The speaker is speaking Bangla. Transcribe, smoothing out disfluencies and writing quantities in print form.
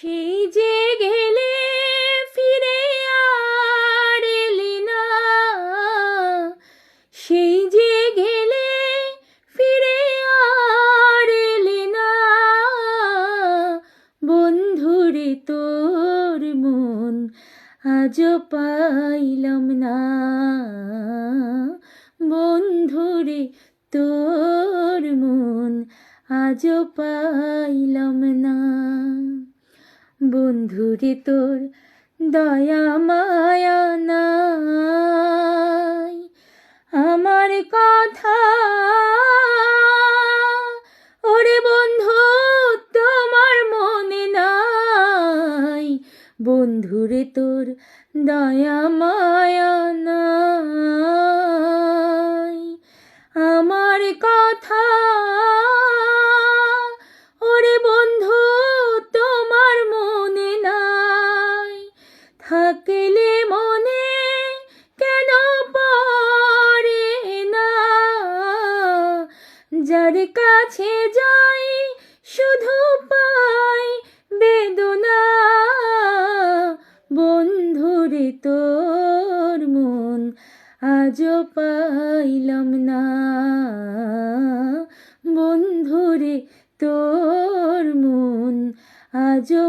সেই যে গেলে ফিরে আর এলি না, সেই যে গেলে ফিরে আর এলি না, বন্ধুরে তোর মন আজও পাইলাম না, বন্ধুরে তোর মন আজও পাইলাম না। বন্ধুরে তোর দয়া মায়া নাই, আমার কথা ওরে বন্ধু তোমার মনে নাই, বন্ধুরে তোর দয়া মায়া নাই, আমার কথা ওরে বন্ধু তোমার মনে নাই, থাকলে মনে কেন পড়ে না, যার কাছে যাই শুধু পাই বেদনা, বন্ধুরে তোর মন আজও পাইলাম না, বন্ধুরে তোর মন আজও